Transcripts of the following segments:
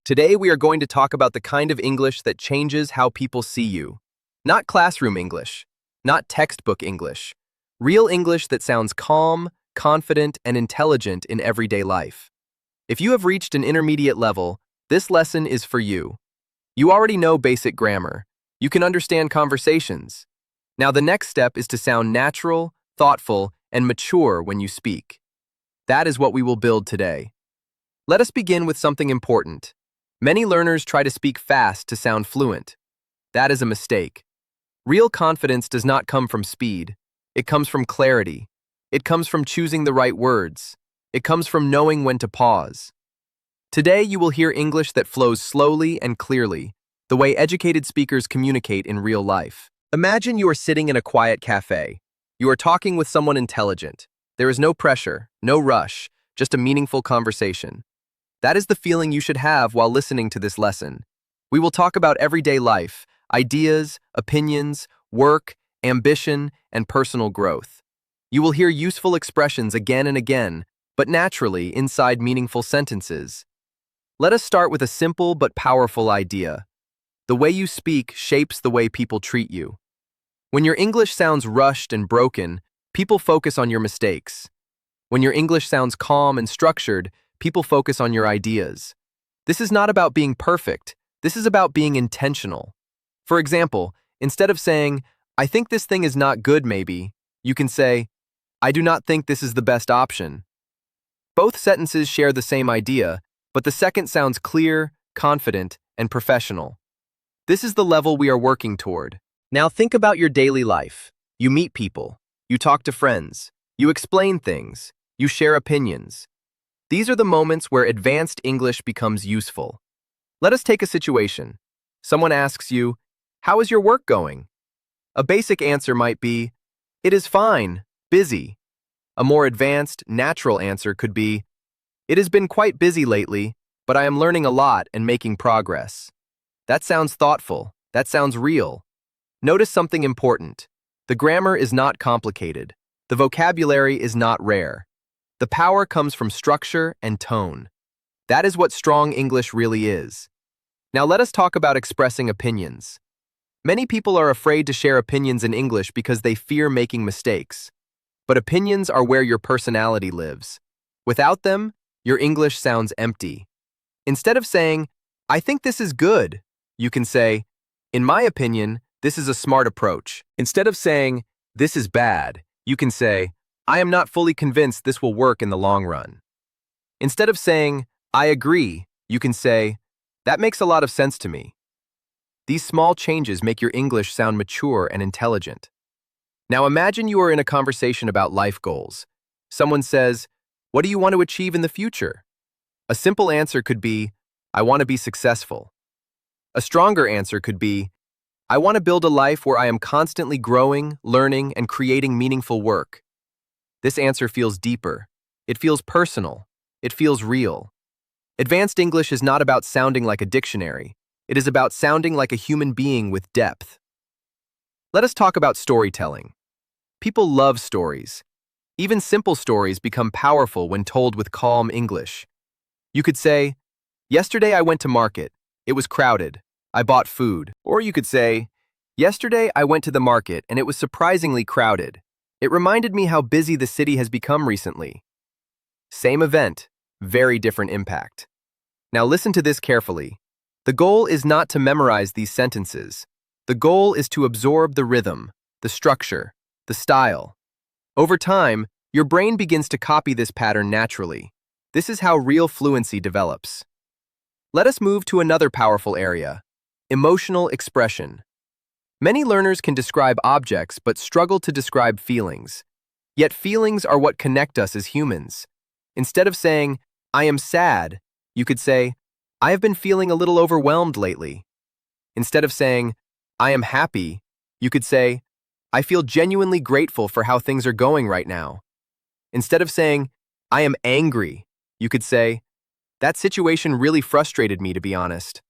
Today we are going to talk about the kind of English that changes how people see you. Not classroom English, not textbook English. Real English that sounds calm, confident, and intelligent in everyday life. If you have reached an intermediate level, this lesson is for you. You already know basic grammar. You can understand conversations. Now the next step is to sound natural, thoughtful, and mature when you speak. That is what we will build today. Let us begin with something important. Many learners try to speak fast to sound fluent. That is a mistake. Real confidence does not come from speed. It comes from clarity. It comes from choosing the right words. It comes from knowing when to pause. Today you will hear English that flows slowly and clearly, the way educated speakers communicate in real life. Imagine you are sitting in a quiet cafe. You are talking with someone intelligent. There is no pressure, no rush, just a meaningful conversation. That is the feeling you should have while listening to this lesson. We will talk about everyday life, ideas, opinions, work, ambition, and personal growth. You will hear useful expressions again and again, but naturally inside meaningful sentences. Let us start with a simple but powerful idea. The way you speak shapes the way people treat you. When your English sounds rushed and broken, people focus on your mistakes. When your English sounds calm and structured, people focus on your ideas. This is not about being perfect. This is about being intentional. For example, instead of saying, "I think this thing is not good maybe," you can say, "I do not think this is the best option." Both sentences share the same idea, but the second sounds clear, confident, and professional. This is the level we are working toward. Now think about your daily life. You meet people. You talk to friends. You explain things. You share opinions. These are the moments where advanced English becomes useful. Let us take a situation. Someone asks you, "How is your work going?" A basic answer might be, "It is fine, busy." A more advanced, natural answer could be, "It has been quite busy lately, but I am learning a lot and making progress." That sounds thoughtful. That sounds real. Notice something important. The grammar is not complicated. The vocabulary is not rare. The power comes from structure and tone. That is what strong English really is. Now let us talk about expressing opinions. Many people are afraid to share opinions in English because they fear making mistakes. But opinions are where your personality lives. Without them, your English sounds empty. Instead of saying, "I think this is good," you can say, "In my opinion, this is a smart approach." Instead of saying, "This is bad," you can say, "I am not fully convinced this will work in the long run." Instead of saying, "I agree," you can say, "That makes a lot of sense to me." These small changes make your English sound mature and intelligent. Now imagine you are in a conversation about life goals. Someone says, "What do you want to achieve in the future?" A simple answer could be, "I want to be successful." A stronger answer could be, "I want to build a life where I am constantly growing, learning, and creating meaningful work." This answer feels deeper. It feels personal. It feels real. Advanced English is not about sounding like a dictionary. It is about sounding like a human being with depth. Let us talk about storytelling. People love stories. Even simple stories become powerful when told with calm English. You could say, "Yesterday I went to market. It was crowded. I bought food." Or you could say, "Yesterday I went to the market and it was surprisingly crowded. It reminded me how busy the city has become recently." Same event, very different impact. Now listen to this carefully. The goal is not to memorize these sentences. The goal is to absorb the rhythm, the structure, the style. Over time, your brain begins to copy this pattern naturally. This is how real fluency develops. Let us move to another powerful area, emotional expression. Many learners can describe objects but struggle to describe feelings. Yet feelings are what connect us as humans. Instead of saying, "I am sad," you could say, "I have been feeling a little overwhelmed lately." Instead of saying, "I am happy," you could say, "I feel genuinely grateful for how things are going right now." Instead of saying, "I am angry," you could say, "That situation really frustrated me, to be honest."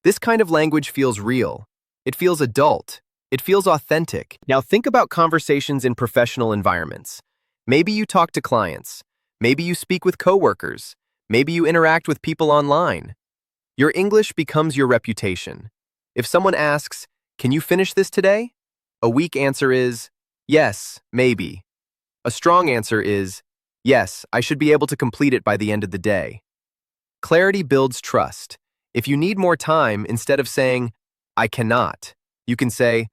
This kind of language feels real. It feels adult. It feels authentic. Now think about conversations in professional environments. Maybe you talk to clients. Maybe you speak with coworkers. Maybe you interact with people online. Your English becomes your reputation. If someone asks, "Can you finish this today?" a weak answer is, "Yes, maybe." A strong answer is, "Yes, I should be able to complete it by the end of the day." Clarity builds trust. If you need more time, instead of saying, "I cannot," you can say,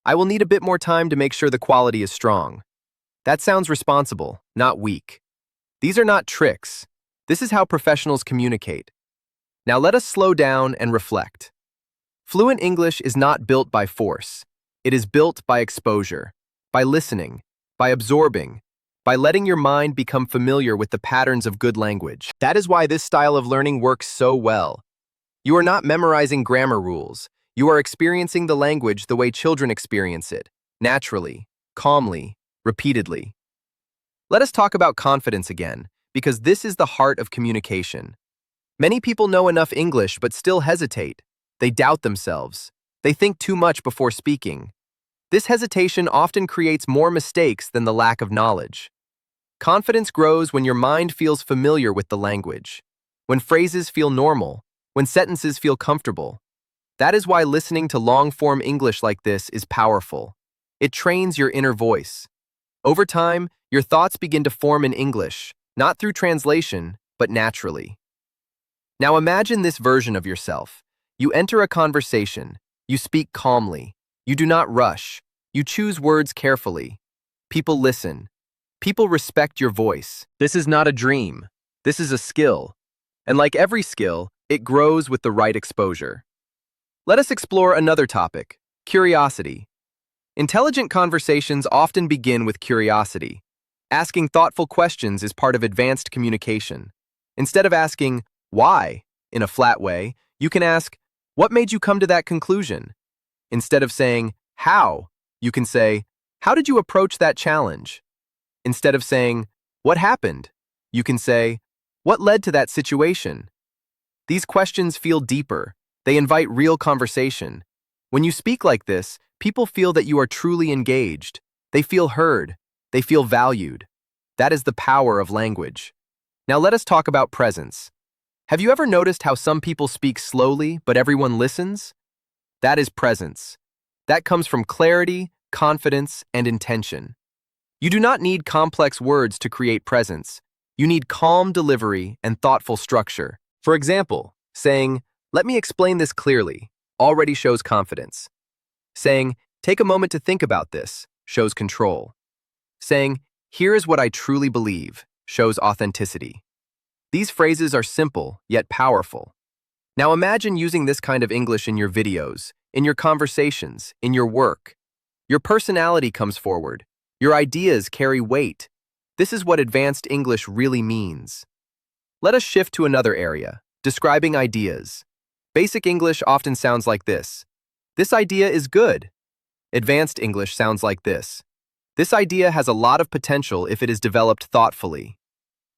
"I will need a bit more time to make sure the quality is strong." That sounds responsible, not weak. These are not tricks. This is how professionals communicate. Now let us slow down and reflect. Fluent English is not built by force. It is built by exposure, by listening, by absorbing, by letting your mind become familiar with the patterns of good language. That is why this style of learning works so well. You are not memorizing grammar rules. You are experiencing the language the way children experience it, naturally, calmly, repeatedly. Let us talk about confidence again, because this is the heart of communication. Many people know enough English but still hesitate. They doubt themselves. They think too much before speaking. This hesitation often creates more mistakes than the lack of knowledge. Confidence grows when your mind feels familiar with the language, when phrases feel normal, when sentences feel comfortable. That is why listening to long-form English like this is powerful. It trains your inner voice. Over time, your thoughts begin to form in English, not through translation, but naturally. Now imagine this version of yourself. You enter a conversation. You speak calmly. You do not rush. You choose words carefully. People listen. People respect your voice. This is not a dream. This is a skill. And like every skill, it grows with the right exposure. Let us explore another topic, curiosity. Intelligent conversations often begin with curiosity. Asking thoughtful questions is part of advanced communication. Instead of asking, "Why?" in a flat way, you can ask, "What made you come to that conclusion?" Instead of saying, "How?" you can say, "How did you approach that challenge?" Instead of saying, "What happened?" you can say, "What led to that situation?" These questions feel deeper. They invite real conversation. When you speak like this, people feel that you are truly engaged. They feel heard. They feel valued. That is the power of language. Now let us talk about presence. Have you ever noticed how some people speak slowly, but everyone listens? That is presence. That comes from clarity, confidence, and intention. You do not need complex words to create presence. You need calm delivery and thoughtful structure. For example, saying, "Let me explain this clearly," already shows confidence. Saying, "Take a moment to think about this," shows control. Saying, "Here is what I truly believe," shows authenticity. These phrases are simple, yet powerful. Now imagine using this kind of English in your videos, in your conversations, in your work. Your personality comes forward. Your ideas carry weight. This is what advanced English really means. Let us shift to another area, describing ideas. Basic English often sounds like this. "This idea is good." Advanced English sounds like this. "This idea has a lot of potential if it is developed thoughtfully."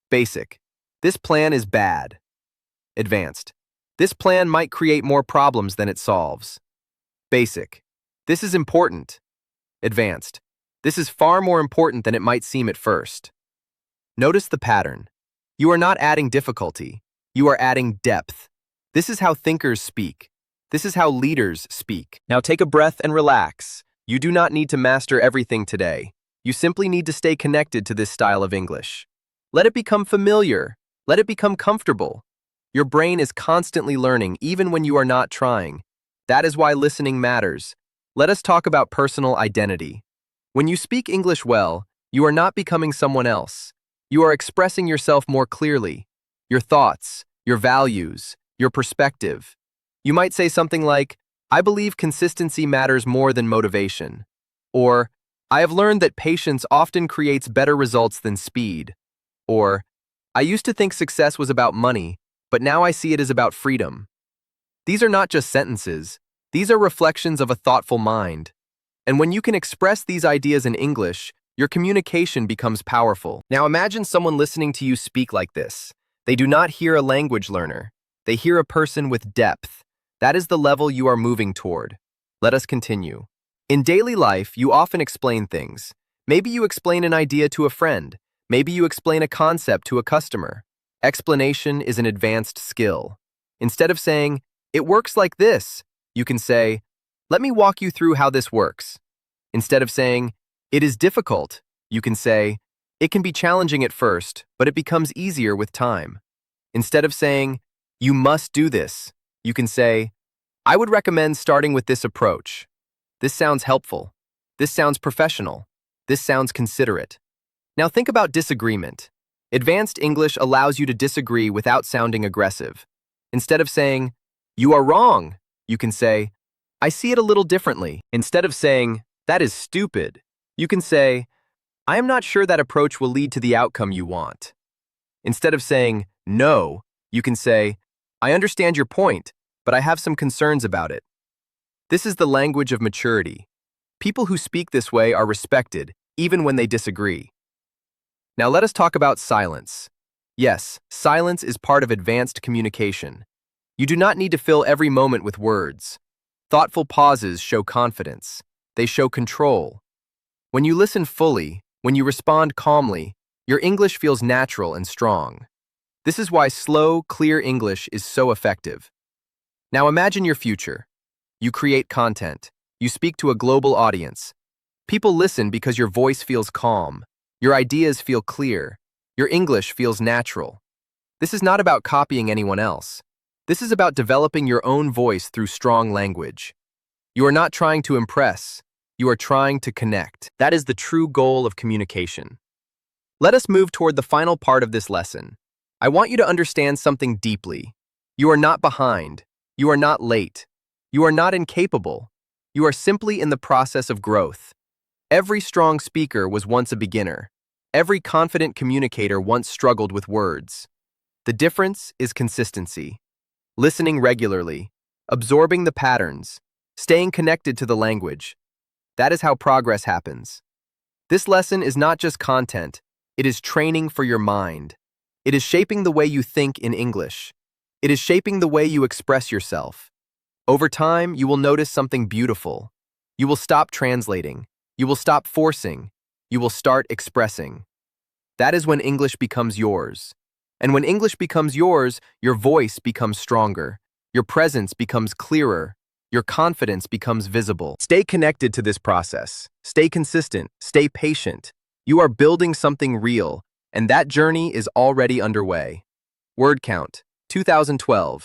Basic. "This plan is bad." Advanced. "This plan might create more problems than it solves." Basic. "This is important." Advanced. "This is far more important than it might seem at first." Notice the pattern. You are not adding difficulty. You are adding depth. This is how thinkers speak. This is how leaders speak. Now take a breath and relax. You do not need to master everything today. You simply need to stay connected to this style of English. Let it become familiar. Let it become comfortable. Your brain is constantly learning even when you are not trying. That is why listening matters. Let us talk about personal identity. When you speak English well, you are not becoming someone else. You are expressing yourself more clearly. Your thoughts, your values, your perspective. You might say something like, "I believe consistency matters more than motivation." Or, "I have learned that patience often creates better results than speed." Or, "I used to think success was about money, but now I see it as about freedom." These are not just sentences. These are reflections of a thoughtful mind. And when you can express these ideas in English, your communication becomes powerful. Now imagine someone listening to you speak like this. They do not hear a language learner. They hear a person with depth. That is the level you are moving toward. Let us continue. In daily life, you often explain things. Maybe you explain an idea to a friend. Maybe you explain a concept to a customer. Explanation is an advanced skill. Instead of saying, "It works like this," you can say, "Let me walk you through how this works." Instead of saying, "It is difficult," you can say, "It can be challenging at first, but it becomes easier with time." Instead of saying, "You must do this," you can say, "I would recommend starting with this approach. This sounds helpful. This sounds professional. This sounds considerate." Now think about disagreement. Advanced English allows you to disagree without sounding aggressive. Instead of saying, "You are wrong," you can say, "I see it a little differently." Instead of saying, "That is stupid," you can say, "I am not sure that approach will lead to the outcome you want." Instead of saying, "No," you can say, "I understand your point, but I have some concerns about it." This is the language of maturity. People who speak this way are respected, even when they disagree. Now let us talk about silence. Yes, silence is part of advanced communication. You do not need to fill every moment with words. Thoughtful pauses show confidence. They show control. When you listen fully, when you respond calmly, your English feels natural and strong. This is why slow, clear English is so effective. Now imagine your future. You create content. You speak to a global audience. People listen because your voice feels calm. Your ideas feel clear. Your English feels natural. This is not about copying anyone else. This is about developing your own voice through strong language. You are not trying to impress. You are trying to connect. That is the true goal of communication. Let us move toward the final part of this lesson. I want you to understand something deeply. You are not behind. You are not late. You are not incapable. You are simply in the process of growth. Every strong speaker was once a beginner. Every confident communicator once struggled with words. The difference is consistency. Listening regularly, absorbing the patterns, staying connected to the language. That is how progress happens. This lesson is not just content, it is training for your mind. It is shaping the way you think in English. It is shaping the way you express yourself. Over time, you will notice something beautiful. You will stop translating. You will stop forcing. You will start expressing. That is when English becomes yours. And when English becomes yours, your voice becomes stronger. Your presence becomes clearer. Your confidence becomes visible. Stay connected to this process. Stay consistent. Stay patient. You are building something real, and that journey is already underway. Word count, 2012.